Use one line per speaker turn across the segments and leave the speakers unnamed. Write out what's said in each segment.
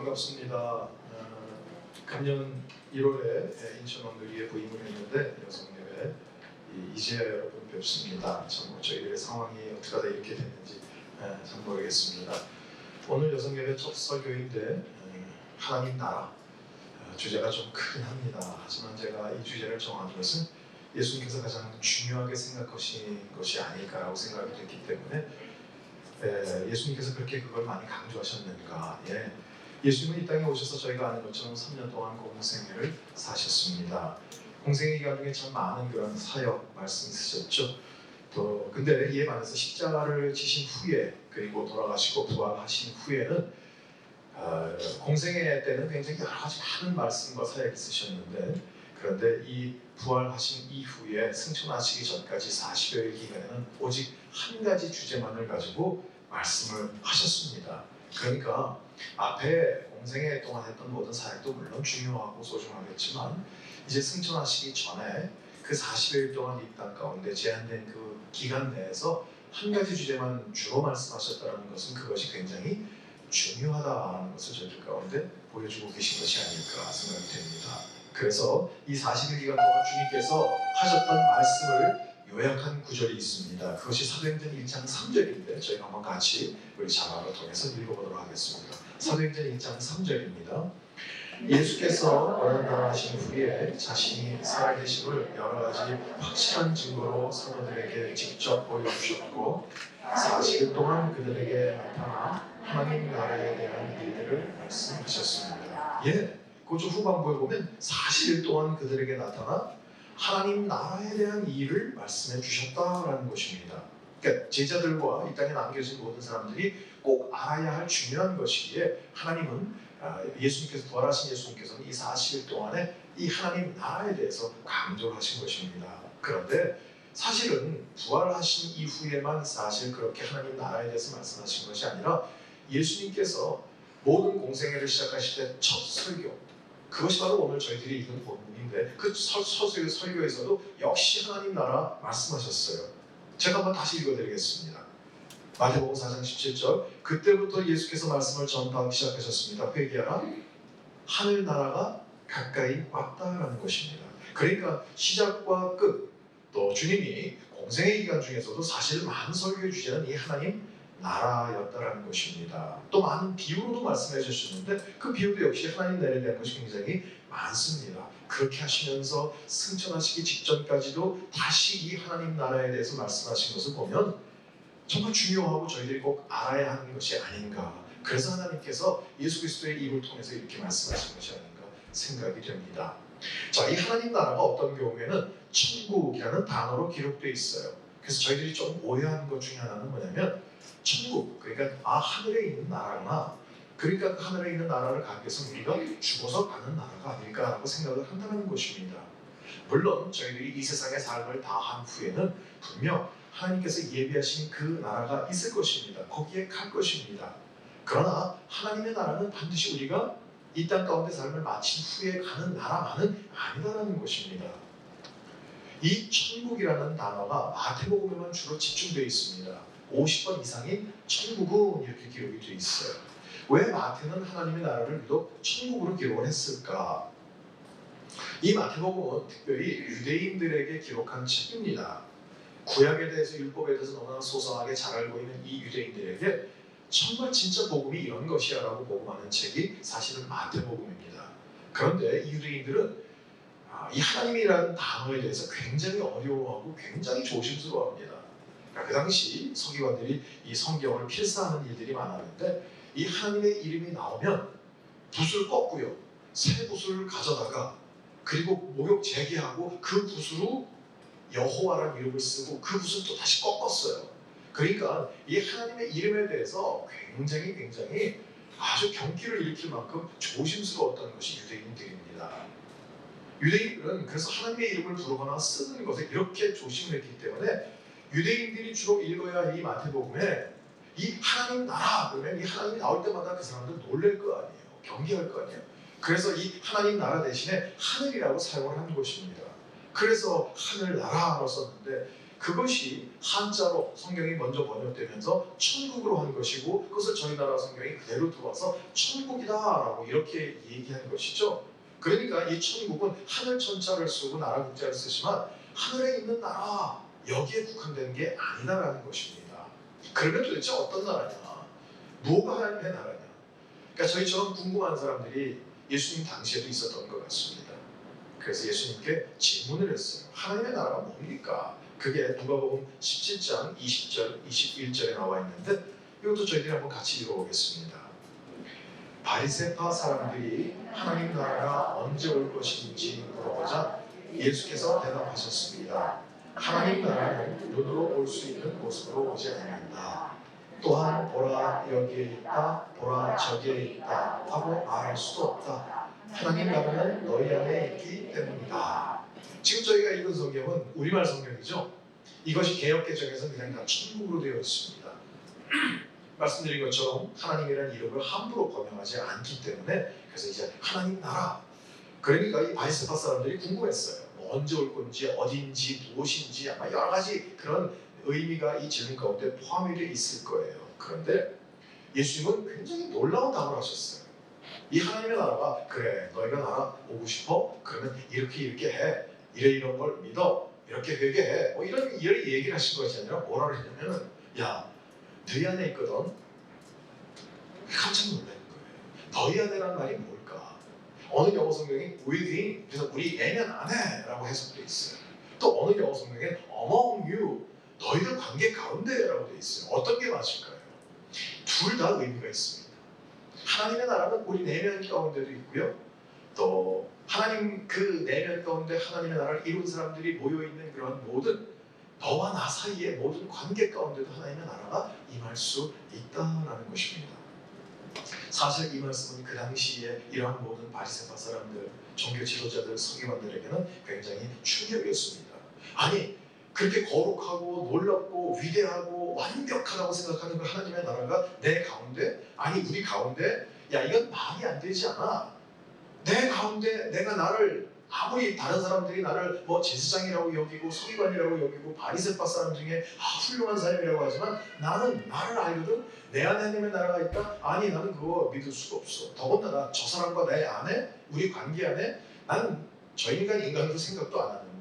반갑습니다. 금년 1월에 인천 원누리에 부임을 했는데 여성예배 이제야 여러분 뵙습니다. 참 저희들의 상황이 어떻게 하다 이렇게 됐는지 참 모르겠습니다. 오늘 여성예배 첫 설교인데 하나님 나라 주제가 좀 크긴 합니다. 하지만 제가 이 주제를 정한 것은 예수님께서 가장 중요하게 생각하신 것이 아닐까라고 생각이 됐기 때문에 예수님께서 그렇게 그걸 많이 강조하셨는가. 예수님은 이 땅에 오셔서 저희가 아는 것처럼 3년 동안 공생애를 사셨습니다. 공생애 기간 중에 참 많은 그런 사역 말씀 있으셨죠. 근데 이에 반해서 십자가를 지신 후에 그리고 돌아가시고 부활하신 후에는 공생애 때는 굉장히 여러 가지 많은 말씀과 사역이 있으셨는데, 그런데 이 부활하신 이후에 승천하시기 전까지 40여일 기간에는 오직 한 가지 주제만을 가지고 말씀을 하셨습니다. 그러니까 앞에 공생애 동안 했던 모든 사역도 물론 중요하고 소중하겠지만 이제 승천하시기 전에 그 40일 동안 이 땅 가운데 제한된 그 기간 내에서 한 가지 주제만 주로 말씀하셨다는 것은 그것이 굉장히 중요하다는 것을 저희들 가운데 보여주고 계신 것이 아닐까 생각이 됩니다. 그래서 이 40일 기간 동안 주님께서 하셨던 말씀을 요약한 구절이 있습니다. 그것이 사도행전 1장 3절인데 저희가 한번 같이 우리 자막을 통해서 읽어보도록 하겠습니다. 사도행전 1장 3절입니다. 예수께서 어느 날 하신 후에 자신이 살아계심을 여러 가지 확실한 증거로 사도들에게 직접 보여주셨고 40일 동안 그들에게 나타나 하나님 나라에 대한 일들을 말씀하셨습니다. 그중 후반부에 보면 40일 동안 그들에게 나타나 하나님 나라에 대한 일을 말씀해 주셨다라는 것입니다. 그러니까 제자들과 이 땅에 남겨진 모든 사람들이 꼭 알아야 할 중요한 것이기에 하나님은 예수님께서 부활하신 예수님께서는 이 40일 동안에 이 하나님 나라에 대해서 강조를 하신 것입니다. 그런데 사실은 부활하신 이후에만 사실 그렇게 하나님 나라에 대해서 말씀하신 것이 아니라 예수님께서 모든 공생애를 시작하실 때 첫 설교, 그것이 바로 오늘 저희들이 읽은 본문인데 그 설교에서도 역시 하나님 나라 말씀하셨어요. 제가 한번 다시 읽어드리겠습니다. 마태복음 4장 17절, 그때부터 예수께서 말씀을 전파하기 시작하셨습니다. 회개하라, 하늘나라가 가까이 왔다라는 것입니다. 그러니까 시작과 끝, 또 주님이 공생애 기간 중에서도 사실 많은 설교의 주제는 이 하나님 나라였다라는 것입니다. 또 많은 비유로도 말씀해 주셨는데 그 비유도 역시 하나님 나라에 대한 것이 굉장히 많습니다. 그렇게 하시면서 승천하시기 직전까지도 다시 이 하나님 나라에 대해서 말씀하신 것을 보면 정말 중요하고 저희들이 꼭 알아야 하는 것이 아닌가. 그래서 하나님께서 예수 그리스도의 입을 통해서 이렇게 말씀하신 것이 아닌가 생각이 됩니다. 자, 이 하나님 나라가 어떤 경우에는 천국이라는 단어로 기록되어 있어요. 그래서 저희들이 좀 오해하는 것 중에 하나는 뭐냐면 천국, 그러니까 하늘에 있는 나라구나. 그러니까 그 하늘에 있는 나라를 가기 위해서 우리가 죽어서 가는 나라가 아닐까라고 생각을 한다는 것입니다. 물론 저희들이 이 세상의 삶을 다한 후에는 분명 하나님께서 예비하신 그 나라가 있을 것입니다. 거기에 갈 것입니다. 그러나 하나님의 나라는 반드시 우리가 이 땅 가운데 삶을 마친 후에 가는 나라만은 아니다라는 것입니다. 이 천국이라는 단어가 마태복음에만 주로 집중되어 있습니다. 50번 이상인 천국은 이렇게 기록이 되어 있어요. 왜 마태는 하나님의 나라를 유독 천국으로 기록을 했을까? 이 마태복음은 특별히 유대인들에게 기록한 책입니다. 구약에 대해서 율법에 대해서 너무나 소상하게 잘 알고 있는 이 유대인들에게 정말 진짜 복음이 이런 것이야 라고 복음하는 책이 사실은 마태복음입니다. 그런데 이 유대인들은 이 하나님이라는 단어에 대해서 굉장히 어려워하고 굉장히 조심스러워합니다. 그러니까 그 당시 서기관들이 이 성경을 필사하는 일들이 많았는데 이 하나님의 이름이 나오면 붓을 꺾고요, 새 붓을 가져다가 그리고 목욕 재개하고 그 붓으로 여호와라는 이름을 쓰고 그 붓을 또 다시 꺾었어요. 그러니까 이 하나님의 이름에 대해서 굉장히 아주 경기를 일으킬 만큼 조심스러웠던 것이 유대인들입니다. 유대인들은 그래서 하나님의 이름을 부르거나 쓰는 것에 이렇게 조심을 했기 때문에 유대인들이 주로 읽어야 할 이 마태복음에 이 하나님 나라 그러면 이 하나님이 나올 때마다 그 사람들 놀랄 거 아니에요. 경계할 거 아니에요. 그래서 이 하나님 나라 대신에 하늘이라고 사용을 하는 것입니다. 그래서 하늘나라로 썼는데 그것이 한자로 성경이 먼저 번역되면서 천국으로 한 것이고 그것을 저희 나라 성경이 그대로 들어와서 천국이다라고 이렇게 얘기한 것이죠. 그러니까 이 천국은 하늘 천자를 쓰고 나라 국자를 쓰지만 하늘에 있는 나라 여기에 국한되는 게 아니다라는 것입니다. 그러면 도대체 어떤 나라냐? 뭐가 하나님의 나라냐? 그러니까 저희처럼 궁금한 사람들이 예수님 당시에도 있었던 것 같습니다. 그래서 예수님께 질문을 했어요. 하나님의 나라가 뭡니까? 그게 누가복음 17장 20절, 21절에 나와 있는데 이것도 저희들이 한번 같이 읽어보겠습니다. 바리새파 사람들이 하나님 나라가 언제 올 것인지 물어보자 예수께서 대답하셨습니다. 하나님 나라는 눈으로 볼 수 있는 모습으로 오지 않는다. 또한 보라 여기에 있다, 보라 저기에 있다 하고 말할 수도 없다. 하나님 나라는 너희 안에 있기 때문이다. 지금 저희가 읽은 성경은 우리말 성경이죠. 이것이 개역개정에서는 그냥 다 천국으로 되어 있습니다. 말씀드린 것처럼 하나님이라는 이름을 함부로 번역하지 않기 때문에 그래서 이제 하나님 나라. 그러니까 이 바리새파 사람들이 궁금했어요. 뭐 언제 올 건지, 어딘지, 무엇인지 아마 여러 가지 그런 의미가 이 질문 가운데 포함이 되어 있을 거예요. 그런데 예수님은 굉장히 놀라운 답을 하셨어요. 이 하나님의 나라가 그래 너희가 나라 오고 싶어? 그러면 이렇게 해. 이런 걸 믿어. 이렇게 회개해. 뭐 이런 얘기를 하신 것이 아니라 뭐라고 했냐면은 야 너희 안에 있거든. 깜짝 놀라는 거예요. 너희 안에란 말이 뭘까? 어느 영어 성경이 within 그래서 우리 내면 안에라고 해석되어 있어요. 또 어느 영어 성경에 among you 너희들 관계 가운데라고 되어 있어요. 어떤 게 맞을까요? 둘 다 의미가 있습니다. 하나님의 나라는 우리 내면 가운데도 있고요. 또 하나님 그 내면 가운데 하나님의 나라를 이룬 사람들이 모여있는 그런 모든 너와 나 사이의 모든 관계 가운데도 하나님의 나라가 임할 수 있다라는 것입니다. 사실 이 말씀은 그 당시에 이러한 모든 바리새파 사람들, 종교 지도자들, 서기관들에게는 굉장히 충격이었습니다. 아니 그렇게 거룩하고 놀랍고 위대하고 완벽하다고 생각하는 그 하나님의 나라가 내 가운데 아니 우리 가운데 야 이건 말이 안 되지 않아. 내 가운데 내가 나를 아무리 다른 사람들이 나를 뭐 제사장이라고 여기고 서기관이라고 여기고 바리새파 사람 중에 훌륭한 사람이라고 하지만 나는 나를 알거든. 내 안에 하나님의 나라가 있다? 아니 나는 그거 믿을 수가 없어. 더군다나 저 사람과 내 안에 우리 관계 안에 나는 저 인간으로 생각도 안 하는데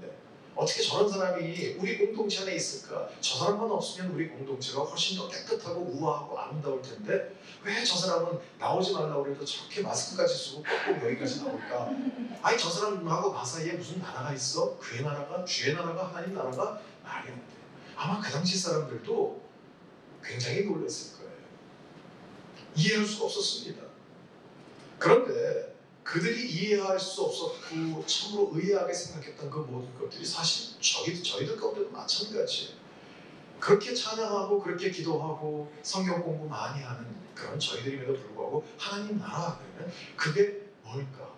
어떻게 저런 사람이 우리 공동체 안에 있을까? 저 사람만 없으면 우리 공동체가 훨씬 더 깨끗하고 우아하고 아름다울 텐데 왜 저 사람은 나오지 말라고 그래도 저렇게 마스크까지 쓰고 꼭 여기까지 나올까? 아니 저 사람하고 나 사이에 무슨 나라가 있어? 그의 나라가 주의 나라가 하나님 나라가 말이 안 돼. 아마 그 당시 사람들도 굉장히 놀랐을 거예요. 이해할 수가 없었습니다. 그런데 그들이 이해할 수 없었고 참으로 의아하게 생각했던 그 모든 것들이 사실 저희들 가운데도 마찬가지예요. 그렇게 찬양하고 그렇게 기도하고 성경 공부 많이 하는 그런 저희들임에도 불구하고 하나님 나라 그러면 그게 뭘까?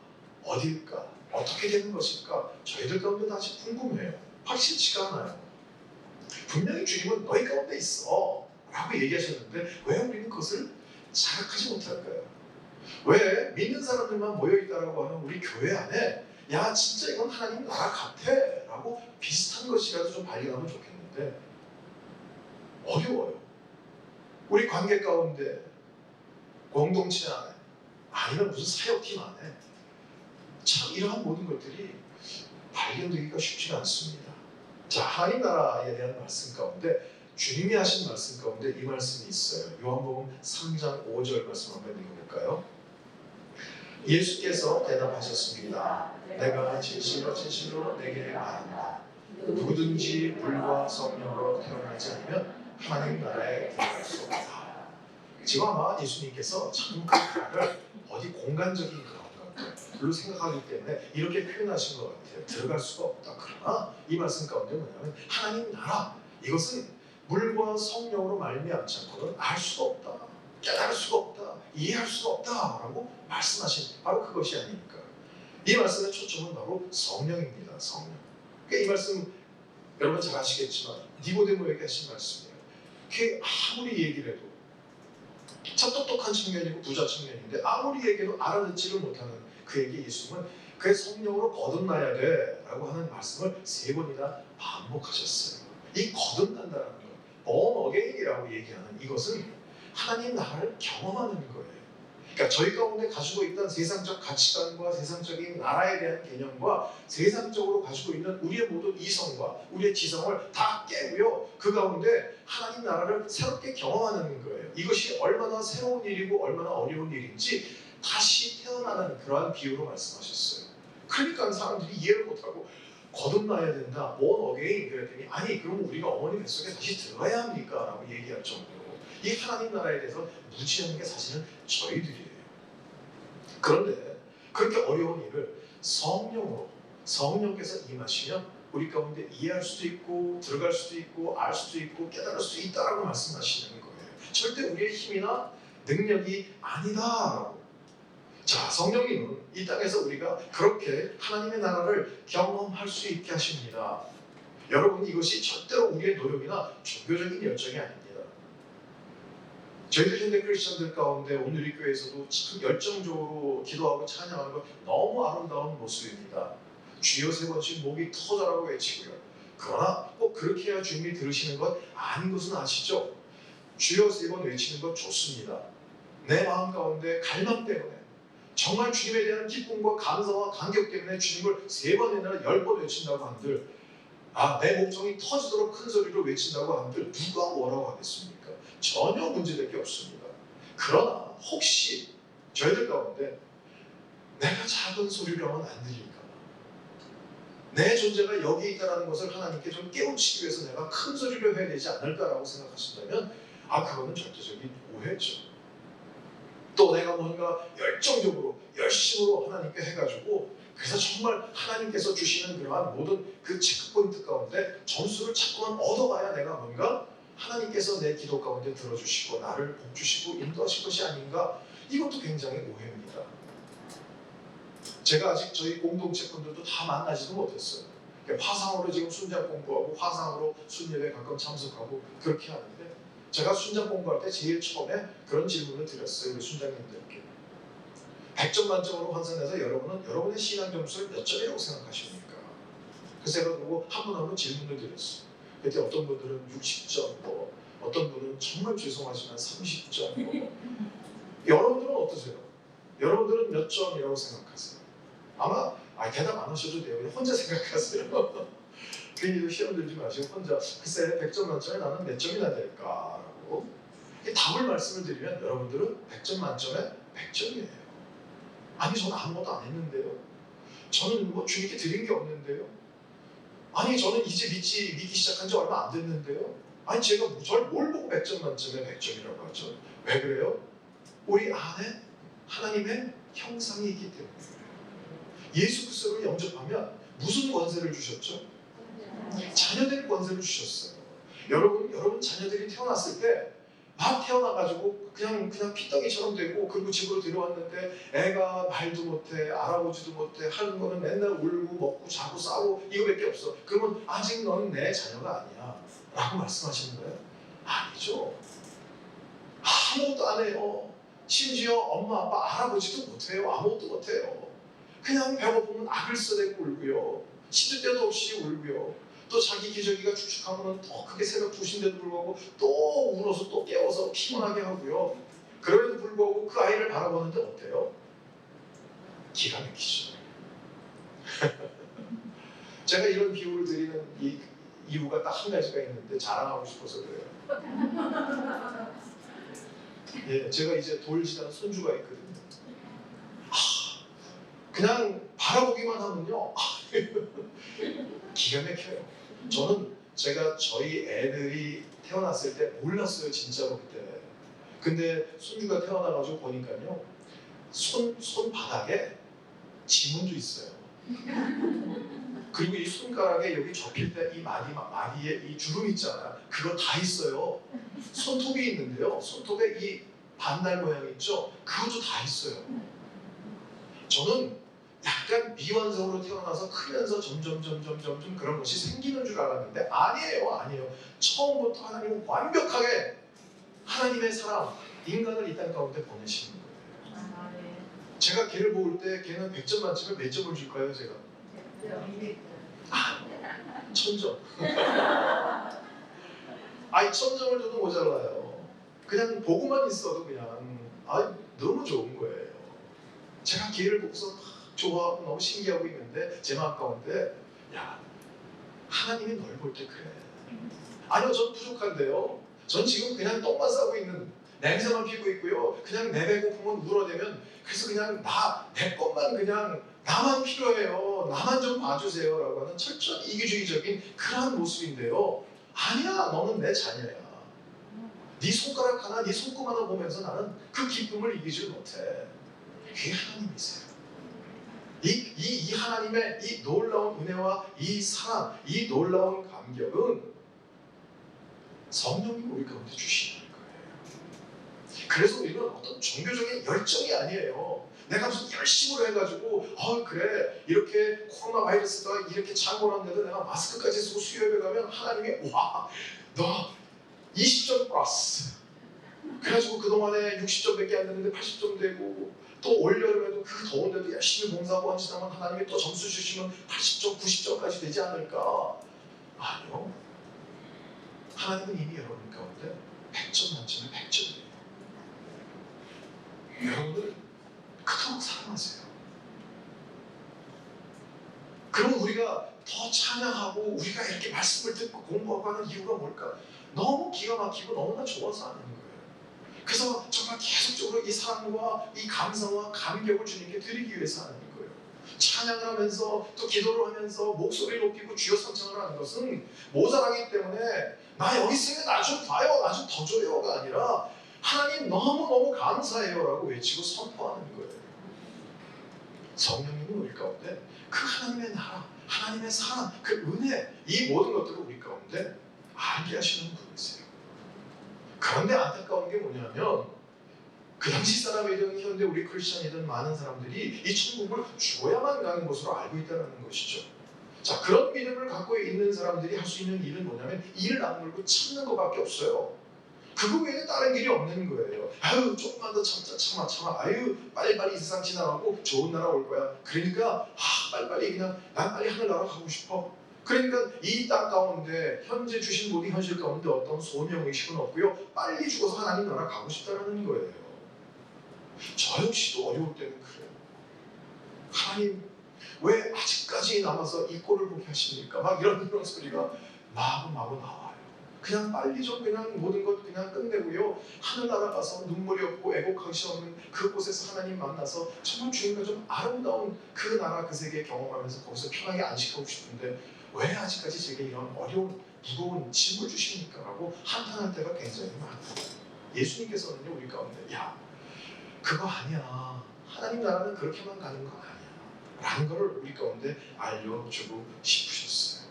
어딜까? 어떻게 되는 것일까? 저희들 가운데도 아직 궁금해요. 확실치가 않아요. 분명히 주님은 너희 가운데 있어 라고 얘기하셨는데 왜 우리는 그것을 자각하지 못할까요? 왜 믿는 사람들만 모여있다라고 하는 우리 교회 안에 야 진짜 이건 하나님 나라 같아 라고 비슷한 것이라도 좀 발견하면 좋겠는데 어려워요. 우리 관계 가운데 공동체 안에 아니면 무슨 사역팀 안에 참 이러한 모든 것들이 발견되기가 쉽지가 않습니다. 자 하나님 나라에 대한 말씀 가운데 주님이 하신 말씀 가운데 이 말씀이 있어요. 요한복음 3장 5절 말씀 한번 읽어볼까요? 예수께서 대답하셨습니다. 내가 진실로 진실로 내게 말한다. 누구든지 물과 성령으로 태어나지 않으면 하나님 나라에 들어갈 수 없다. 지금 아마 예수님께서 참 그 말을 어디 공간적인 그런 것들로 생각하기 때문에 이렇게 표현하신 것 같아요. 들어갈 수가 없다. 그러나 이 말씀 가운데 뭐냐면 하나님 나라 이것은 물과 성령으로 말미암지 않고는 알 수가 없다. 깨달을 수가 없다. 이해할 수가 없다라고 말씀하신 바로 그것이 아닙니까? 이 말씀의 초점은 바로 성령입니다. 성령. 그러니까 이 말씀 여러분 잘 아시겠지만 니고데모에게 하신 말씀이에요. 그게 아무리 얘기를 해도 참 똑똑한 청년이고 부자 청년인데 아무리 얘기해도 알아듣지를 못하는 그에게 예수님은 그의 성령으로 거듭나야 돼 라고 하는 말씀을 3번이나 반복하셨어요. 이 거듭난다는 것, born again이라고 얘기하는 이것은 하나님 나라를 경험하는 거예요. 그러니까 저희 가운데 가지고 있던 세상적 가치관과 세상적인 나라에 대한 개념과 세상적으로 가지고 있는 우리의 모든 이성과 우리의 지성을 다 깨고요. 그 가운데 하나님 나라를 새롭게 경험하는 거예요. 이것이 얼마나 새로운 일이고 얼마나 어려운 일인지 다시 태어나는 그러한 비유로 말씀하셨어요. 그러니까 사람들이 이해를 못하고 거듭나야 된다, born again 그랬더니 아니 그럼 우리가 어머니 뱃속에 다시 들어가야 합니까? 라고 얘기할 정도로 이 하나님 나라에 대해서 무지하는 게 사실은 저희들이에요. 그런데 그렇게 어려운 일을 성령으로 성령께서 임하시면 우리 가운데 이해할 수도 있고 들어갈 수도 있고 알 수도 있고 깨달을 수도 있다라고 말씀하시는 거예요. 절대 우리의 힘이나 능력이 아니다라고. 자, 성령님은 이 땅에서 우리가 그렇게 하나님의 나라를 경험할 수 있게 하십니다. 여러분 이것이 절대로 우리의 노력이나 종교적인 열정이 아닙니다. 저희들 현대 크리스천들 가운데 오늘 우리 교회에서도 참 열정적으로 기도하고 찬양하는 것 너무 아름다운 모습입니다. 주여 3번씩 목이 터져라고 외치고요. 그러나 꼭 그렇게 해야 주님이 들으시는 것 아닌 것은 아시죠? 주여 3번 외치는 것 좋습니다. 내 마음 가운데 갈망 때문에 정말 주님에 대한 기쁨과 감사와 감격 때문에 주님을 3번 아니라 10번 외친다고 한들 내 목청이 터지도록 큰 소리로 외친다고 한들 누가 뭐라고 하겠습니까? 전혀 문제될 게 없습니다. 그러나 혹시 저희들 가운데 내가 작은 소리로 하면 안 들릴까? 내 존재가 여기 있다는 것을 하나님께 좀 깨우치기 위해서 내가 큰 소리로 해야 되지 않을까라고 생각하신다면 그거는 절대적인 오해죠. 또 내가 뭔가 열정적으로 열심으로 하나님께 해가지고 그래서 정말 하나님께서 주시는 그러한 모든 그 체크포인트 가운데 점수를 자꾸만 얻어가야 내가 뭔가 하나님께서 내 기도 가운데 들어주시고 나를 복주시고 인도하실 것이 아닌가. 이것도 굉장히 오해입니다. 제가 아직 저희 공동체 분들도 다 만나지도 못했어요. 화상으로 지금 순장 공부하고 화상으로 순예배 가끔 참석하고 그렇게 하는데 제가 순장 공부할 때 제일 처음에 그런 질문을 드렸어요. 우리 순장님들께 100점 만점으로 환산해서 여러분은 여러분의 신앙 점수를 몇 점이라고 생각하십니까? 그래서 제가 그거 한 분 한 분 질문을 드렸어요. 그때 어떤 분들은 60점, 어떤 분은 정말 죄송하지만 30점. 여러분들은 어떠세요? 여러분들은 몇 점이라고 생각하세요? 아마 대답 안 하셔도 돼요. 그냥 혼자 생각하세요. 괜히 시험 들지 마시고 혼자 글쎄 100점 만점에 나는 몇 점이나 될까라고 답을 말씀을 드리면 여러분들은 100점 만점에 100점이에요. 아니 저는 아무것도 안 했는데요. 저는 뭐 주님께 드린 게 없는데요. 아니 저는 이제 믿기 시작한 지 얼마 안 됐는데요. 아니 제가 뭘 보고 100점 만점에 100점이라고 하죠. 왜 그래요? 우리 안에 하나님의 형상이 있기 때문에 그래요. 예수 그리스도를 영접하면 무슨 권세를 주셨죠? 자녀된 권세를 주셨어요. 여러분 자녀들이 태어났을 때 막 태어나가지고 그냥 피덩이처럼 되고 그리고 집으로 들어왔는데 애가 말도 못해 알아보지도 못해 하는 거는 맨날 울고 먹고 자고 싸우고 이거밖에 없어. 그러면 아직 너는 내 자녀가 아니야 라고 말씀하시는 거예요? 아니죠. 아무것도 안 해요. 심지어 엄마 아빠 알아보지도 못해요. 아무것도 못해요. 그냥 배고프면 악을 써대고 울고요. 시도 때도 없이 울고요. 또 자기 기저귀가 축축하면 더 크게 새벽 2시인데도 불구하고 또 울어서 또 깨워서 피곤하게 하고요. 그럼에도 불구하고 그 아이를 바라보는데 어때요? 기가 막히죠. 제가 이런 비유를 드리는 이유가 딱 한 가지가 있는데 자랑하고 싶어서 그래요. 예, 제가 이제 돌지난 손주가 있거든요. 그냥 바라보기만 하면요. 기가 막혀요. 저는 저희 애들이 태어났을 때 몰랐어요. 진짜로 그때. 근데 손주가 태어나가지고 보니까요. 손바닥에 지문도 있어요. 그리고 이 손가락에 여기 접힐 때 이 마디에 이 주름 있잖아요. 그거 다 있어요. 손톱이 있는데요. 손톱에 이 반달 모양 있죠? 그것도 다 있어요. 저는 약간 미완성으로 태어나서 크면서 점점 그런 것이 생기는 줄 알았는데 아니에요. 처음부터 하나님은 완벽하게 하나님의 사람, 인간을 이 땅 가운데 보내시는 거예요. 제가 걔를 볼 때 걔는 100점 만점에 몇 점을 줄까요? 제가? 천점. 아니 천점을 줘도 모자라요. 그냥 보고만 있어도 그냥 너무 좋은 거예요. 제가 기회를 보고서 막 좋아하고 너무 신기하고 있는데 제 마음 가운데 야 하나님이 널 볼 때 그래. 아니요 전 부족한데요. 전 지금 그냥 똥만 싸고 있는 냄새만 피고 있고요. 그냥 내 배고픔은 울어대면 그래서 그냥 내 것만 그냥 나만 필요해요. 나만 좀 봐주세요. 라고 하는 철저히 이기주의적인 그러한 모습인데요. 아니야 너는 내 자녀야. 네 손가락 하나 네 손금 하나 보면서 나는 그 기쁨을 이기지 못해. 그게 하나님이세요. 이 하나님의 이 놀라운 은혜와 이 사랑, 이 놀라운 감격은 성령님이 우리 가운데 주시는 거예요. 그래서 우리는 어떤 종교적인 열정이 아니에요. 내가 무슨 열심으로 해가지고 그래 이렇게 코로나 바이러스가 이렇게 창궐한데도 내가 마스크까지 쓰고 수요일에 가면 하나님이 와 너 20점 플러스 그래가지고 그동안에 60점밖에 안 됐는데 80점 되고 또 올여름에도 그 더운데도 열심히 봉사하고 하시다면 하나님이 또 점수 주시면 80점, 90점까지 되지 않을까? 아니요. 하나님은 이미 여러분 가운데 100점 만점에 100점이에요. 여러분을 그토록 사랑하세요. 그럼 우리가 더 찬양하고 우리가 이렇게 말씀을 듣고 공부하고 하는 이유가 뭘까? 너무 기가 막히고 너무나 좋아서 하는 거예요. 그래서 정말 계속적으로 이 사랑과 이 감사와 감격을 주님께 드리기 위해서 하는 거예요. 찬양을 하면서 또 기도를 하면서 목소리를 높이고 주여 성찬을 하는 것은 모자라기 때문에 나 여기 있으면 나 좀 봐요, 나 좀 더 줘요가 아니라 하나님 너무너무 감사해요 라고 외치고 선포하는 거예요. 성령님은 우리 가운데 그 하나님의 나라, 하나님의 사랑, 그 은혜 이 모든 것들을 우리 가운데 알게 하시는 분이세요. 그런데 안타까운 게 뭐냐면 그 당시 사람이든 현대 우리 크리스천이든 많은 사람들이 이 천국을 죽어야만 가는 것으로 알고 있다는 것이죠. 자, 그런 믿음을 갖고 있는 사람들이 할 수 있는 일은 뭐냐면 이를 악물고 참는 것밖에 없어요. 그거 외에는 다른 길이 없는 거예요. 아유 조금만 더 참아. 아유 빨리빨리 이 세상 지나가고 좋은 나라 올 거야. 그러니까 빨리빨리 그냥 난 빨리 하늘나라 가고 싶어. 그러니까 이 땅 가운데 현재 주신 모든 현실 가운데 어떤 소명의식은 없고요. 빨리 죽어서 하나님 나라 가고 싶다는 거예요. 저 역시도 어려울 때는 그래요. 하나님 왜 아직까지 남아서 이 꼴을 보게 하십니까? 막 이런 소리가 마구 나와요. 그냥 빨리 좀 그냥 모든 것 그냥 끝내고요. 하늘나라 가서 눈물이 없고 애곡하시 없는 그곳에서 하나님 만나서 정말 주님과 좀 아름다운 그 나라 그 세계 경험하면서 거기서 편하게 안식하고 싶은데 왜 아직까지 제게 이런 어려운 무거운 짐을 주십니까? 라고 한탄할 때가 굉장히 많아요. 예수님께서는요 우리 가운데 야 그거 아니야. 하나님 나라는 그렇게만 가는 거 아니야. 라는 것을 우리 가운데 알려주고 싶으셨어요.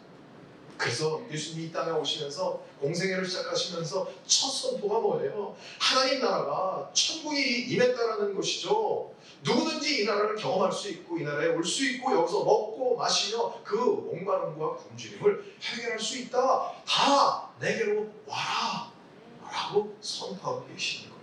그래서 예수님이 이 땅에 오시면서 공생애를 시작하시면서 첫 선포가 뭐예요? 하나님 나라가 천국이 임했다라는 것이죠. 누구든지 이 나라를 경험할 수 있고 이 나라에 올 수 있고 여기서 먹고 마시며 그 목마름과 굶주림을 해결할 수 있다. 다 내게로 와라 라고 선포하고 계시는 거예요.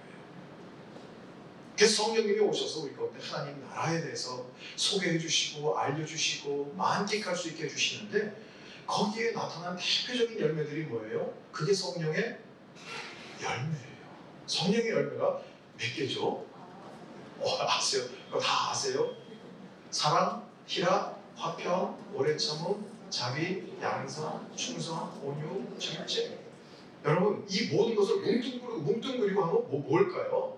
그래서 성령님이 오셔서 우리 가운데 하나님 나라에 대해서 소개해 주시고 알려주시고 만끽할 수 있게 해주시는데 거기에 나타난 대표적인 열매들이 뭐예요? 그게 성령의 열매예요. 성령의 열매가 몇 개죠? 아세요? 그거 다 아세요? 사랑, 희락, 화평, 오래 참음, 자비, 양선, 충성, 온유, 절제. 여러분 이 모든 것을 뭉뚱그리고 하면 뭘까요?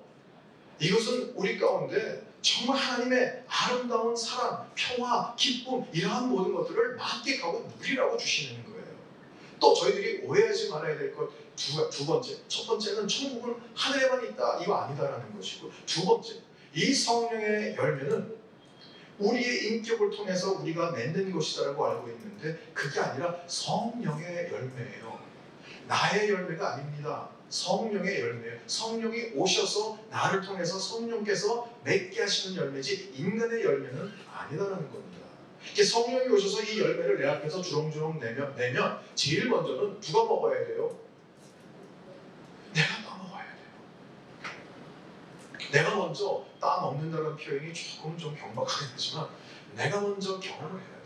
이것은 우리 가운데 정말 하나님의 아름다운 사랑, 평화, 기쁨 이러한 모든 것들을 만끽하고 누리라고 주시는 거예요. 또 저희들이 오해하지 말아야 될 것 두 번째. 첫 번째는 천국은 하늘에만 있다. 이거 아니다라는 것이고 두 번째. 이 성령의 열매는 우리의 인격을 통해서 우리가 맺는 것이다라고 알고 있는데 그게 아니라 성령의 열매예요. 나의 열매가 아닙니다. 성령의 열매예요. 성령이 오셔서 나를 통해서 성령께서 맺게 하시는 열매지 인간의 열매는 아니다라는 겁니다. 성령이 오셔서 이 열매를 내 앞에서 주렁주렁 내면 제일 먼저는 누가 먹어야 돼요? 내가 따먹어야 돼요. 내가 먼저 따먹는다는 표현이 조금 좀 경박하긴 하지만 내가 먼저 경험을 해야 돼요.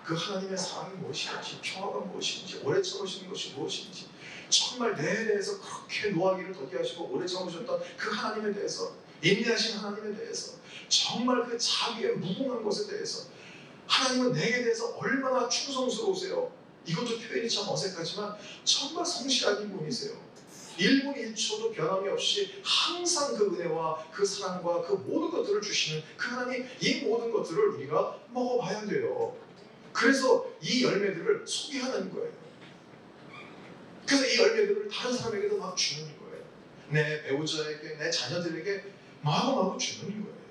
그 하나님의 사랑이 무엇인지, 평화가 무엇인지, 오래 참으시는 것이 무엇인지, 정말 내 대해서 그렇게 노하기를 더디하시고 오래 참으셨던 그 하나님에 대해서, 인내하신 하나님에 대해서, 정말 그 자비의 무궁한 것에 대해서, 하나님은 내게 대해서 얼마나 충성스러우세요. 이것도 표현이 참 어색하지만 정말 성실하신 분이세요. 1분 1초도 변함이 없이 항상 그 은혜와 그 사랑과 그 모든 것들을 주시는 그 하나님, 이 모든 것들을 우리가 먹어봐야 돼요. 그래서 이 열매들을 소개하는 거예요. 그래서 이 열매들을 다른 사람에게도 막 주는 거예요. 내 배우자에게, 내 자녀들에게 마구마구 주는 거예요.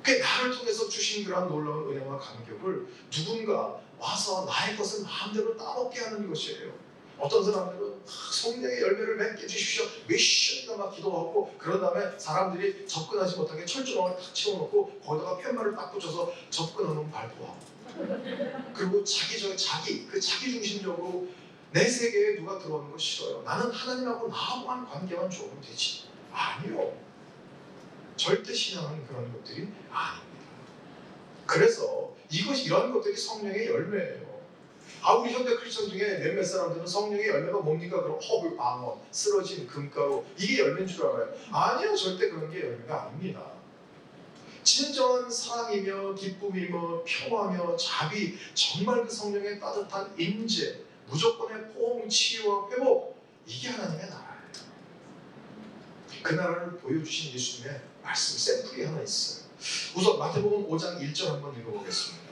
그 나를 통해서 주신 그런 놀라운 은혜와 감격을 누군가 와서 나의 것을 마음대로 따먹게 하는 것이에요. 어떤 사람들은 성령의 열매를 맺게 해주십시오. 몇 시간이나 막 기도하고, 그런 다음에 사람들이 접근하지 못하게 철조망을 탁 채워놓고 거기다가 팻말을 딱 붙여서 접근하는 발표하고, 그리고 자기 중심적으로 내 세계에 누가 들어오는 거 싫어요. 나는 하나님하고 나하고만 관계만 좋으면 되지. 아니요. 절대 신앙은 그런 것들이 아닙니다. 그래서 이런 것들이 성령의 열매예요. 우리 현대 크리스천 중에 몇몇 사람들은 성령의 열매가 뭡니까? 그럼 허브, 방언, 쓰러진 금가루, 이게 열매인 줄 알아요. 아니요, 절대 그런 게 열매가 아닙니다. 진정한 사랑이며 기쁨이며 평화며 자비, 정말 그 성령의 따뜻한 임재, 무조건의 포옹, 치유와 회복, 이게 하나님의 나라예요. 그 나라를 보여주신 예수님의 말씀 샘플이 하나 있어요. 우선 마태복음 5장 1절 한번 읽어보겠습니다.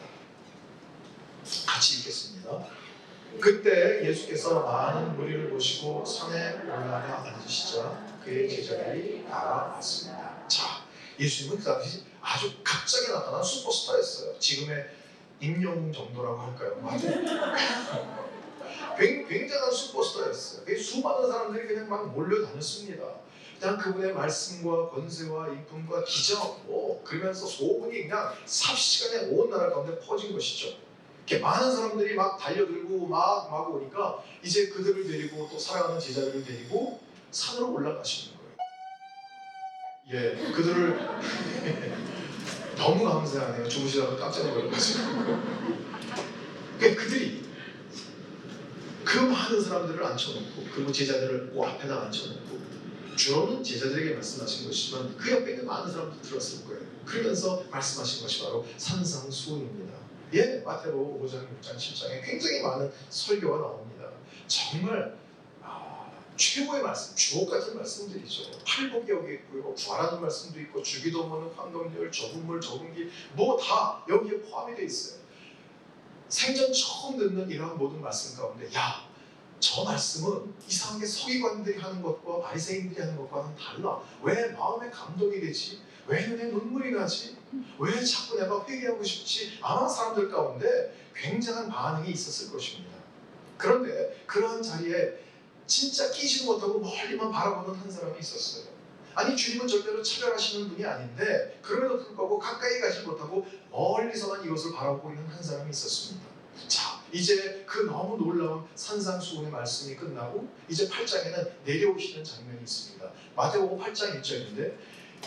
같이 읽겠습니다. 그때 예수께서 많은 무리를 보시고 산에 올라가 앉으시자 그의 제자들이 따라왔습니다. 자, 예수님은 그 당시 아주 갑자기 나타난 슈퍼스타였어요. 지금의 임영웅 정도라고 할까요? 굉장한 슈퍼스타였어요. 수많은 사람들이 그냥 막 몰려다녔습니다. 그냥 그분의 말씀과 권세와 인품과 기적, 그러면서 소문이 그냥 삽시간에 온 나라 가운데 퍼진 것이죠. 이렇게 많은 사람들이 막 달려들고 막 오니까 이제 그들을 데리고 또 사랑하는 제자들을 데리고 산으로 올라가시는 거예요. 예, 그들을 너무 감사하네요. 주무시다가 깜짝 놀라가지고. 그들이 그 많은 사람들을 앉혀놓고, 그리고 제자들을 그 앞에다 앉혀놓고, 주로는 제자들에게 말씀하신 것이지만 그 옆에 있는 많은 사람도 들었을 거예요. 그러면서 말씀하신 것이 바로 산상수훈입니다. 예, 마태복음 5장, 6장, 7장에 굉장히 많은 설교가 나옵니다. 정말 최고의 말씀, 주옥 같은 말씀들이죠. 팔복이 여기 있고요, 부활하는 말씀도 있고, 주기도문은 황금률, 저분물, 저분기, 다 여기에 포함이 되어 있어요. 생전 처음 듣는 이러한 모든 말씀 가운데, 저 말씀은 이상하게 서기관들이 하는 것과 바리새인들이 하는 것과는 달라. 왜 마음에 감동이 되지? 왜 눈에 눈물이 나지? 왜 자꾸 내가 회개하고 싶지? 아마 사람들 가운데 굉장한 반응이 있었을 것입니다. 그런데 그러한 자리에 진짜 끼지 못하고 멀리만 바라보는 한 사람이 있었어요. 아니, 주님은 절대로 차별하시는 분이 아닌데 그럼에도 불구하고 가까이 가지 못하고 멀리서만 이것을 바라보고 있는 한 사람이 있었습니다. 자, 이제 그 너무 놀라운 산상수훈의 말씀이 끝나고 이제 8장에는 내려오시는 장면이 있습니다. 마태복음 8장 1절인데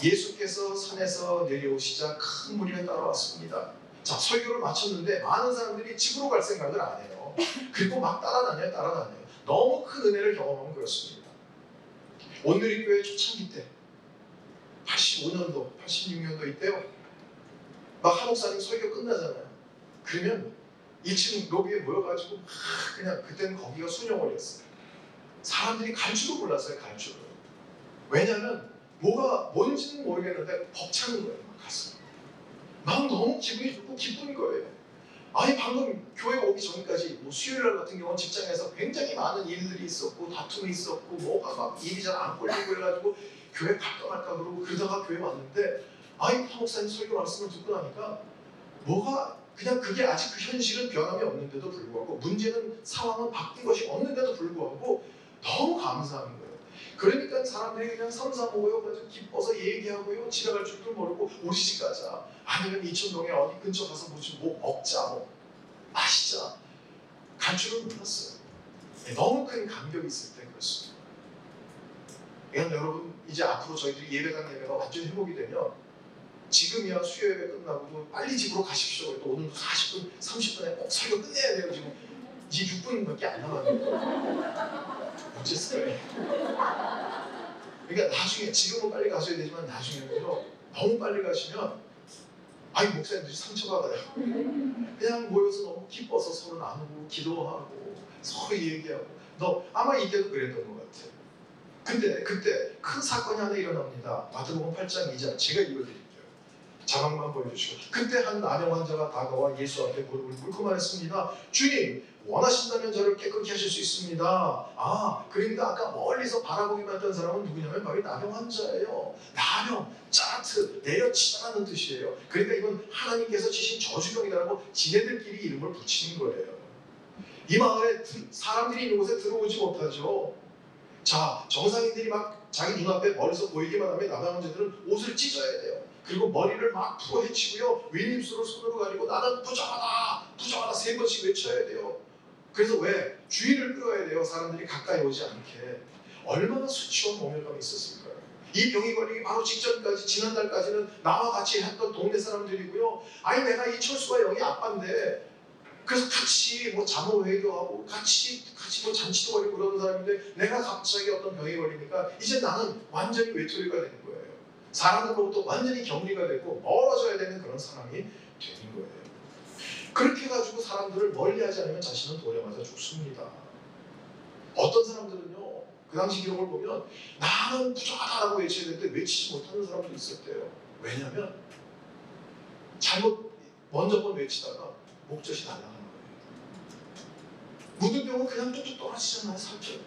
예수께서 산에서 내려오시자 큰 무리가 따라왔습니다. 자, 설교를 마쳤는데 많은 사람들이 집으로 갈 생각을 안 해요. 그리고 막 따라다녀요. 너무 큰 은혜를 경험하면 그렇습니다. 온누리 교회 초창기 때 85년도, 86년도 이때요. 막 한옥사님 설교 끝나잖아요. 그러면 1층 로비에 모여가지고 그냥 그때는 거기가 수녀원이었어요. 사람들이 갈 줄도 몰랐어요. 갈 줄을. 왜냐하면 뭔지는 모르겠는데 벅차는 거예요. 막 가서. 막 너무 기분이 좋고 기쁜 거예요. 아니, 방금 교회 오기 전까지 수요일날 같은 경우는 직장에서 굉장히 많은 일들이 있었고 다툼이 있었고 뭐가 막 일이 잘 안 꼴리고 해가지고 교회 갈까 말까 그러다가 교회 왔는데 한목사님 설교 말씀을 듣고 나니까 그냥 그게 아직 그 현실은 변함이 없는데도 불구하고, 문제는 상황은 바뀐 것이 없는데도 불구하고 너무 감사한 거예요. 그러니까 사람들이 그냥 삼삼오오여가지고 기뻐서 얘기하고요, 집에 갈 줄도 모르고 우리 집 가자, 아니면 이천동에 어디 근처 가서 뭐 먹자, 마시자, 갈 줄은 몰랐어요. 너무 큰 감격이 있을 때 그렇습니다. 그냥 여러분, 이제 앞으로 저희들이 예배당 예배가 완전히 회복이 되면 지금이야 수요예배 끝나고도 빨리 집으로 가십시오. 또 오늘도 40분, 30분에 꼭 설교 끝내야 돼요. 지금 이제 6분밖에 안 남았는데 어쨌어요. 그러니까 나중에 지금은 빨리 가셔야 되지만 나중에는요 너무 빨리 가시면 아이 목사님들이 상처받아요. 그냥 모여서 너무 기뻐서 서로 나누고 기도하고 서로 얘기하고 너 아마 이때도 그랬던 것 같아요. 근데 그때 큰 사건이 하나 일어납니다. 마태복음 8장 2절 제가 읽어드릴게요. 자막만 보여주시고 그때 한 남영 환자가 다가와 예수 앞에 무릎을 꿇고 말했습니다. 주님 원하신다면 저를 깨끗이 하실 수 있습니다. 아 그러니까 아까 멀리서 바라보기만 했던 사람은 누구냐면 바로 남영 환자예요. 남영, 짜트, 내려치다라는 뜻이에요. 그러니까 이건 하나님께서 지신 저주병이라고 지네들끼리 이름을 붙이는 거예요. 이 마을에 사람들이 있는 곳에 들어오지 못하죠. 자 정상인들이 막 자기 눈앞에 멀리서 보이기만 하면 남영 환자들은 옷을 찢어야 돼요. 그리고 머리를 막 풀어 헤치고요. 윗입술을 손으로 가리고 나는 부정하다 부정하다 3번씩 외쳐야 돼요. 그래서 왜? 주의를 끌어야 돼요. 사람들이 가까이 오지 않게. 얼마나 수치와 모멸감이 있었을까요? 이 병이 걸리기 바로 직전까지 지난달까지는 나와 같이 했던 동네 사람들이고요. 아니 내가 이 철수가 영이 아빠인데 그래서 같이 뭐 잠호회의도 하고 같이 뭐 잔치도 벌이고 그러는 사람인데 내가 갑자기 어떤 병에 걸리니까 이제 나는 완전히 외톨이가 되는 거예요. 사람들로부터 완전히 격리가 되고 멀어져야 되는 그런 상황이 되는 거예요. 그렇게 해가지고 사람들을 멀리하지 않으면 자신은 돌에 맞아 죽습니다. 어떤 사람들은요 그 당시 기록을 보면 나는 부정하다라고 외쳐야 되는데 외치지 못하는 사람도 있었대요. 왜냐하면 잘못 먼저 한번 외치다가 목젖이 날아가는 거예요. 무드병은 그냥 뚝뚝 떨어지잖아요. 살점이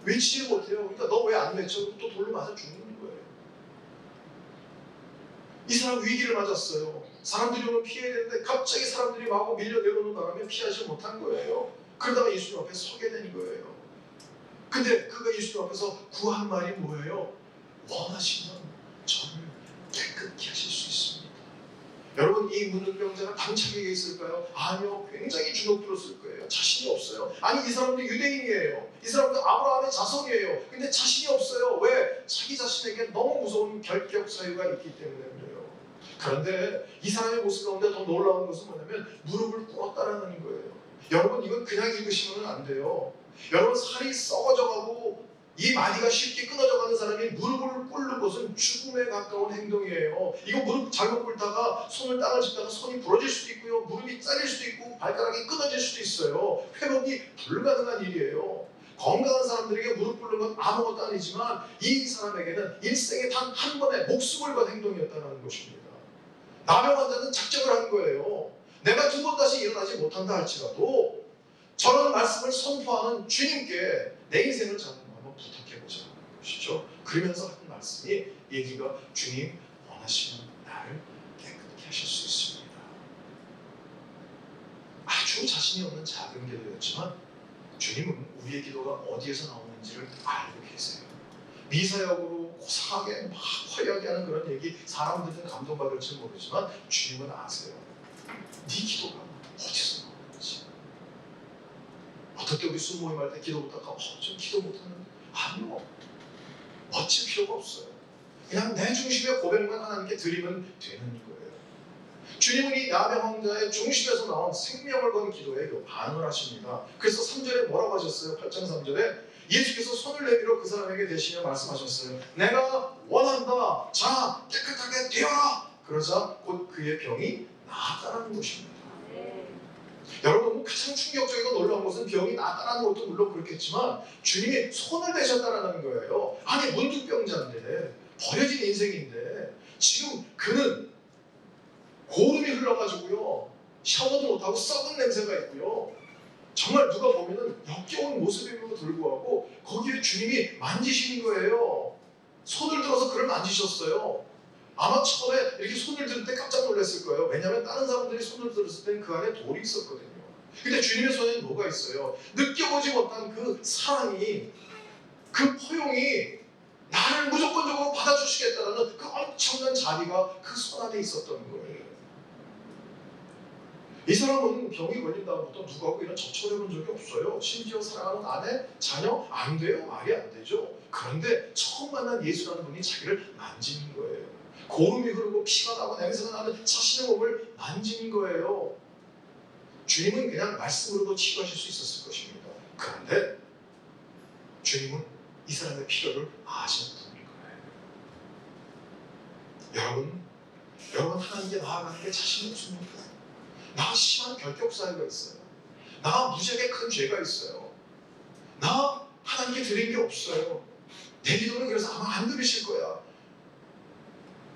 외치지 못해요. 그러니까 너 왜 안 외쳐? 또 돌로 맞아 죽는 거예요. 이 사람 위기를 맞았어요. 사람들이 오면 피해야 되는데 갑자기 사람들이 마구 밀려 내려오는 바람에 피하지 못한 거예요. 그러다가 예수님 앞에 서게 된 거예요. 근데 그가 예수님 앞에서 구한 말이 뭐예요? 원하시면 저를 깨끗게 하실 수 있습니다. 여러분 이 문둥병자가 당차게 있을까요? 아니요. 굉장히 주눅들었을 거예요. 자신이 없어요. 아니 이 사람도 유대인이에요. 이 사람도 아브라함의 자손이에요. 근데 자신이 없어요. 왜? 자기 자신에게 너무 무서운 결격 사유가 있기 때문에 그래요. 그런데 이 사람의 모습 가운데 더 놀라운 것은 뭐냐면 무릎을 꿇었다라는 거예요. 여러분 이건 그냥 읽으시면 안 돼요. 여러분 살이 썩어져가고 이 마디가 쉽게 끊어져가는 사람이 무릎을 꿇는 것은 죽음에 가까운 행동이에요. 이거 무릎 잘못 꿇다가 손을 땅을 짚다가 손이 부러질 수도 있고요. 무릎이 잘릴 수도 있고 발가락이 끊어질 수도 있어요. 회복이 불가능한 일이에요. 건강한 사람들에게 무릎 꿇는 건 아무것도 아니지만 이 사람에게는 일생에 단 한 번의 목숨을 건 행동이었다는 것입니다. 남의 환자는 작정을 한 거예요. 내가 2번 다시 일어나지 못한다 할지라도 저런 말씀을 선포하는 주님께 내 인생을 한번 부탁해보자 하는 것이죠. 그러면서 하는 말씀이 얘기가 주님 원하시면 나를 깨끗게 하실 수 있습니다. 아주 자신이 없는 작은 기도였지만 주님은 우리의 기도가 어디에서 나오는지를 알고 계세요. 미사역으로 고상하게 막 화려하게 하는 그런 얘기 사람들은 감동받을지 모르지만 주님은 아세요. 네 기도가 어디서 나오는지. 어떨 때 우리 술 모임할 때 기도 못하고 좀 기도 못하는 아니요. 멋질 필요가 없어요. 그냥 내 중심의 고백만 하나님께 드리면 되는 거예요. 주님은 이 남의 황자의 중심에서 나온 생명을 건 기도에 반응을 하십니다. 그래서 3절에 뭐라고 하셨어요? 8장 3절에 예수께서 손을 내밀어 그 사람에게 대시며 말씀하셨어요. 내가 원한다. 자 깨끗하게 되어라. 그러자 곧 그의 병이 나았다는 것입니다. 여러분 가장 충격적이고 놀라운 것은 병이 나았다는 것도 물론 그렇겠지만 주님이 손을 대셨다는 거예요. 아니 문둥병자인데 버려진 인생인데 지금 그는 고름이 흘러가지고요 샤워도 못하고 썩은 냄새가 있고요 정말 누가 보면은 역겨운 모습임에도 불구하고 거기에 주님이 만지시는 거예요. 손을 들어서 그를 만지셨어요. 아마 처음에 이렇게 손을 들 때 깜짝 놀랐을 거예요. 왜냐하면 다른 사람들이 손을 들었을 때는 그 안에 돌이 있었거든요. 근데 주님의 손에는 뭐가 있어요? 느껴보지 못한 그 사랑이, 그 포용이 나를 무조건적으로 받아주시겠다는 그 엄청난 자비가 그 손 안에 있었던 거예요. 이 사람은 병이 걸린 다음부터 누구하고 이런 접촉을 해본 적이 없어요. 심지어 사랑하는 아내, 자녀 안 돼요. 말이 안 되죠. 그런데 처음 만난 예수라는 분이 자기를 만지는 거예요. 고름이 흐르고 피가 나고 냄새가 나는 자신의 몸을 만지는 거예요. 주님은 그냥 말씀으로도 치유하실 수 있었을 것입니다. 그런데 주님은 이 사람의 필요를 아시는 분인 거예요. 여러분 하나님께 나아가는 게 자신이 없습니까? 나 심한 결격사유가 있어요. 나 무지하게 큰 죄가 있어요. 나 하나님께 드린 게 없어요. 내 기도는 그래서 아마 안 들으실 거야.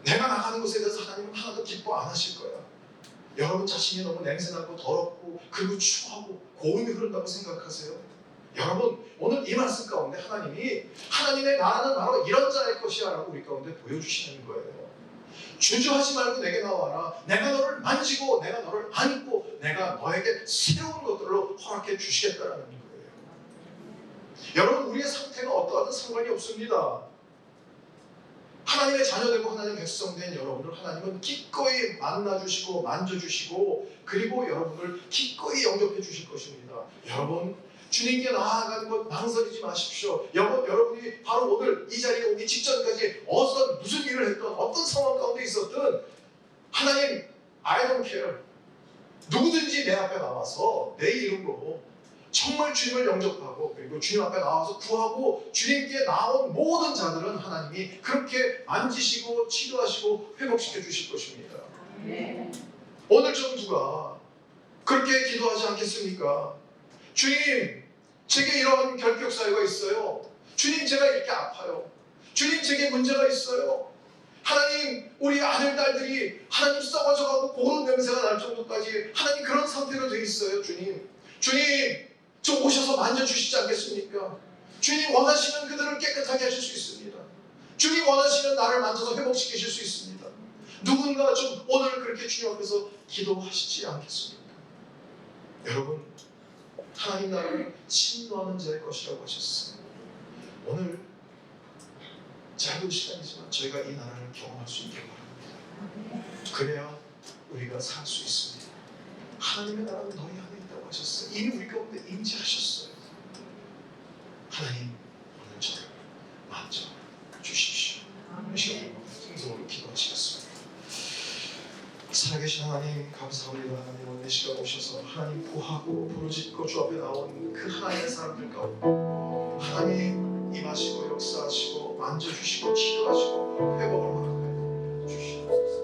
내가 나가는 것에 대해서 하나님은 하나도 기뻐 안 하실 거야. 여러분 자신이 너무 냄새나고 더럽고 그리고 추하고 고음이 흐른다고 생각하세요? 여러분 오늘 이 말씀 가운데 하나님이 하나님의 나라는 바로 이런 자의 것이야 라고 우리 가운데 보여주시는 거예요. 주저하지 말고 내게 나와라. 내가 너를 만지고 내가 너를 안고 내가 너에게 새로운 것들로 허락해 주시겠다라는 거예요. 여러분 우리의 상태가 어떠하든 상관이 없습니다. 하나님의 자녀되고 하나님의 백성된 여러분을 하나님은 기꺼이 만나주시고 만져주시고 그리고 여러분을 기꺼이 영접해 주실 것입니다. 여러분 주님께 나아가는 것 망설이지 마십시오. 여러분이 바로 오늘 이 자리에 오기 직전까지 무슨 일을 했든 어떤 상황 가운데 있었든 하나님 I don't care. 누구든지 내 앞에 나와서 내 이름으로 정말 주님을 영접하고 그리고 주님 앞에 나와서 구하고 주님께 나온 모든 자들은 하나님이 그렇게 만지시고 치료하시고 회복시켜 주실 것입니다. 네. 오늘 좀 누가 그렇게 기도하지 않겠습니까? 주님 제게 이런 결격사유가 있어요. 주님 제가 이렇게 아파요. 주님 제게 문제가 있어요. 하나님 우리 아들 딸들이 하나님 썩어져가고 고른 냄새가 날 정도까지 하나님 그런 상태로 돼 있어요. 주님 좀 오셔서 만져주시지 않겠습니까? 주님 원하시면 그들을 깨끗하게 하실 수 있습니다. 주님 원하시면 나를 만져서 회복시키실 수 있습니다. 누군가 좀 오늘 그렇게 주님 앞에서 기도하시지 않겠습니까? 여러분 하나님 나라를 침노하는 자의 것이라고 하셨어요. 오늘 짧은 시간이지만 저희가 이 나라를 경험할 수 있게 바랍니다. 그래야 우리가 살 수 있습니다. 하나님의 나라는 너희 안에 있다고 하셨어요. 이미 우리 가운데 임재하셨어요. 하나님 오늘 저를 만져 주십시오. 이 시간에 통성으로 기도하시겠습니다. 살아계신 하나님 감사합니다. 하나님 오늘 이 시간 오셔서 하나님 구하고 부르짖고 주 앞에 나온 그 하나님의 사람들 가운데 하나님 임하시고 역사하시고 만져주시고 치료하시고 회복을 허락하여 주시옵소서.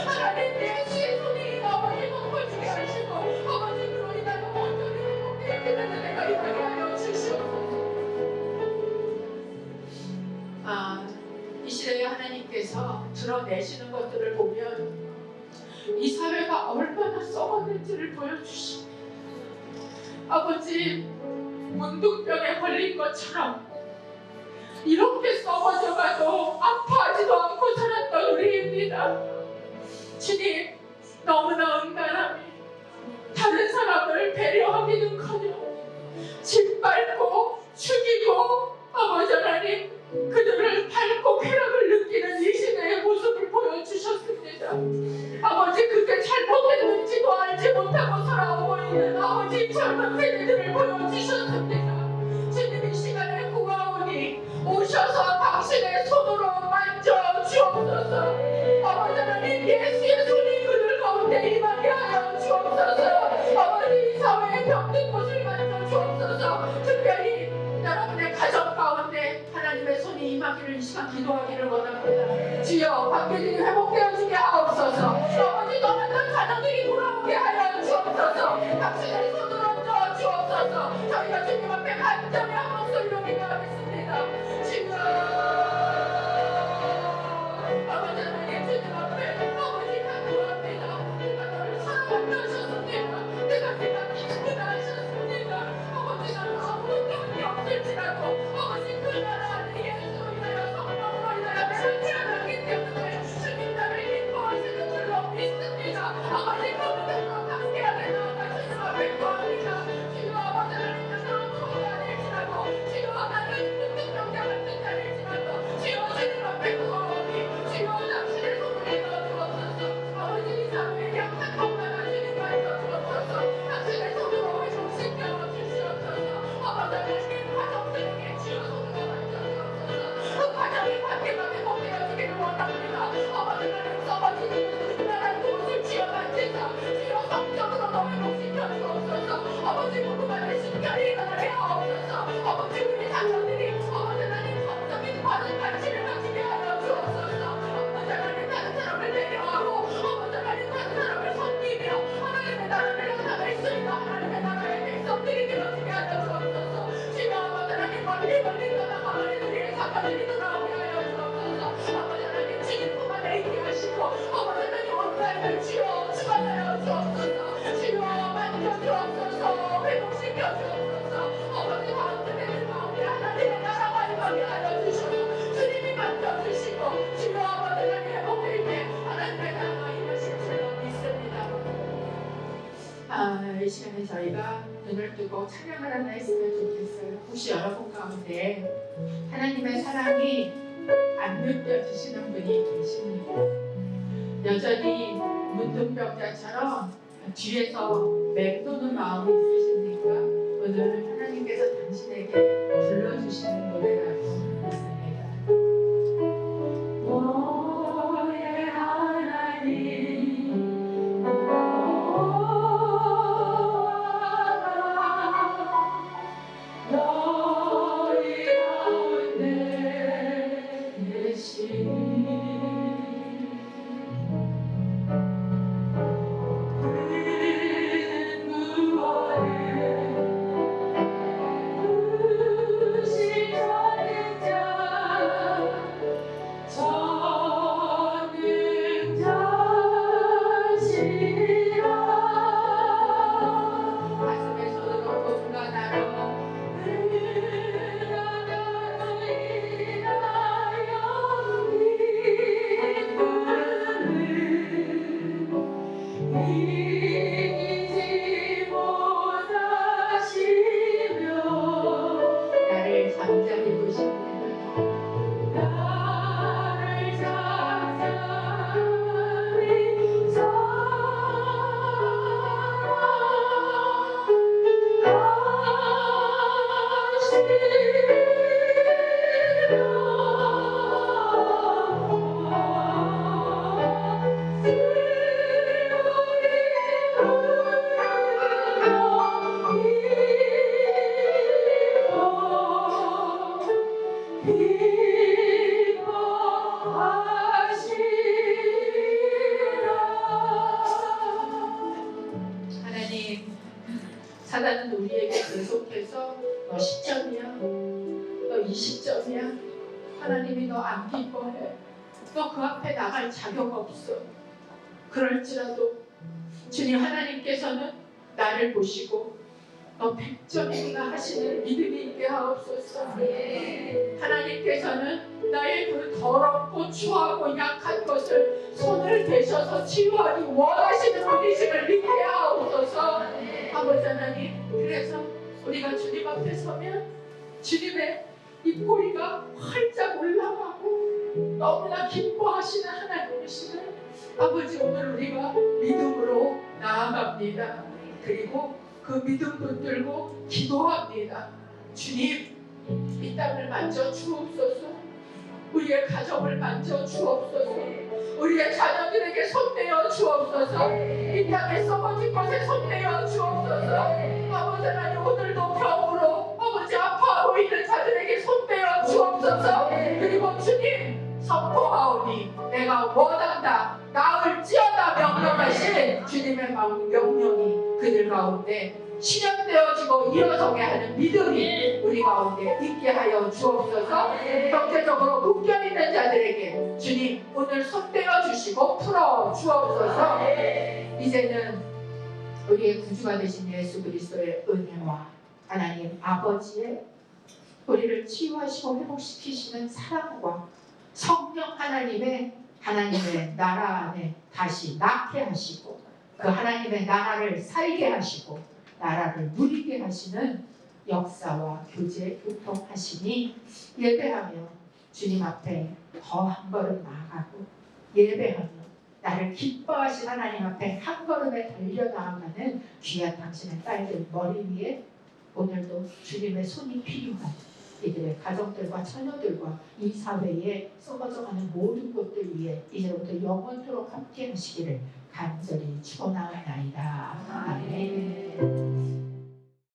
하나님 예수의 내시는 것들을 보면 이 사회가 얼마나 썩었는지를 보여주십니다. 아버지, 문둥병에 걸린 것처럼 이렇게 썩어져가도 아파하지도 않고 살았던 우리입니다. 주님, 너무나 응단함이 다른 사람을 배려하기는커녕 짓밟고 죽이고 아버지 하나님 그들을 밟고 쾌락을 느끼는 이 시대의 모습을 보여주셨습니다. 아버지, 그게 잘못했는지도 알지 못하고 살아오고 있는 아버지 젊은 세대들을 보여주셨습니다. 주님, 이 시간에 구하오니 오셔서 당신의 손으로 만져 주옵소서. 아버지 하나님, 예수의 손이 그들 가운데 임하게 하여 주옵소서. 아버지, 이 사회의 병든 곳을 만져 주옵소서. 특별히 여러분의 가정 가운데 하나님의 손이 임하기를 이 시간 기도하기를 원합니다. 주여, 관계들이 회복되어 주게 하옵소서. 아버지, 떠났던 가정들이 돌아오게 하여 주옵소서. 당신의 손으로 얹어 주옵소서. 저희가 주님 앞에 간절히 한 목소리로 기도하겠습니다. 주여, 아버지 하나님, 주님 앞에 아버지 간구합니다. 내가 너를 사랑한다 하셨습니다. 내가 기쁘다 하셨습니다. 아버지, 나는 아무것도 한게 없을지라도 아버지 그 나라 안에 예수로 인하여 성령으로 인하여 내가 태어났기 때문에 주님 나를 기뻐하시는 줄로 믿습니다. 아버지, 그 무덤으로 함께하게 나아가 주님 앞에 구합니다. 주여, 아버지 하나님, 나는 아무것도 아닐지라도 주여, 나는 문둥병자 같은 자일지라도 주여, 주님 앞에 구하오니 주여, 당신의 손을 내어주옵소서. 아버지, 이 사회의 약한 것마다 주님 만져주옵소서. 당신의 손으로 회복시켜 주시옵소서. 아버지 하나님, 가정들에게 주여 손으로 만져주옵소서. 그 가정의 관계가 회복되어지기를 원합니다. 아버지 하나님, 썩어지는 그 곳을 주여 만지사 주여 성적으로 너 회복시켜 주옵소서. 아버지, 무릎만을 신결히 일어나게 하옵소서. 아버지, 우리 자녀들이 아버지 하나님 성적인 바른 가치를 가지게 하여 주옵소서. 아버지 하나님, 다른 사람을 배려하고 아버지 하나님, 다른 사람을 섬기며 하나님의 나라를 나타낼 수 있는 하나님의 나라의 백성들이 되어지게 하여 주옵소서. 주여, 아버지 하나님, 멀리 떠나가 버린 우리의 자녀들이 돌아오게 하여 주옵소서. 아버지 하나님, 주님 품 안에 있게 하시고 아버지 하나님, 온라인을 주여 주관하여 주옵소서. 주여, 만져 주옵소서. 회복시켜 주옵소서. 아버지, 가운데 가운데 하나님의 나라가 임하게 하여 주시고 주님이 만져 주시고 주여, 아버지 하나님, 회복될 때 하나님의 나라가 임하실 줄로 믿습니다. 이 시간에 저희가 눈을 뜨고 찬양을 하나 했으면 좋겠어요. 혹시 여러분 가운데 하나님의 사랑이 안 느껴지시는 분이 계십니까? 여전히 문둥병자처럼 뒤에서 맴도는 마음이 있으십니까? 오늘 하나님께서 당신에게 불러주시는 노래라고 믿습니다. 너의 하나님 너희 가운데 계신 사단은 우리에게 계속해서 너 10점이야, 너 20점이야, 하나님이 너 안 기뻐해, 너 그 앞에 나갈 자격 없어. 그럴지라도 주님 하나님께서는 나를 보시고 너 100점이구나 하시는 믿음이 있게 하옵소서. 하나님께서는 나의 그 더럽고 추하고 약한 것을 손을 대셔서 치유하기 원하시는 분이심을 믿게 하옵소서. 아버지 하나님, 그래서 우리가 주님 앞에 서면 주님의 입꼬리가 활짝 올라가고 너무나 기뻐하시는 하나님이시는 아버지, 오늘 우리가 믿음으로 나아갑니다. 그리고 그 믿음 붙들고 기도합니다. 주님, 이 땅을 만져 주옵소서. 우리의 가정을 만져 주옵소서. 우리의 자녀들에게 손대어 주옵소서. 이 땅에 썩어진 것에 손대어 주옵소서. 아버지 하나님, 오늘도 병으로 아버지 아파하고 있는 자들에게 손대어 주옵소서. 그리고 주님, 선포하오니 내가 원한다, 나을지어다 명령하신 주님의 명령이 그들 가운데 실현되어지고 일어서게 하는 믿음이 우리 가운데 있게 하여 주옵소서. 경제적으로 묶여있는 자들에게 주님 오늘 손대어 주시고 풀어 주옵소서. 이제는 우리의 구주가 되신 예수 그리스도의 은혜와 하나님 아버지의 우리를 치유하시고 회복시키시는 사랑과 성령 하나님의 나라 안에 다시 낳게 하시고 그 하나님의 나라를 살게 하시고 나라를 누리게 하시는 역사와 교제 교통하시니 예배하며 주님 앞에 더 한 걸음 나아가고 예배하며 나를 기뻐하신 하나님 앞에 한 걸음에 달려나아가는 귀한 당신의 딸들 머리 위에 오늘도 주님의 손이 필요한 이들의 가정들과 처녀들과 이 사회에 썩어져가는 모든 것들 위해 이제부터 영원토록 함께 하시기를 간절히 축원하옵나이다. 아멘.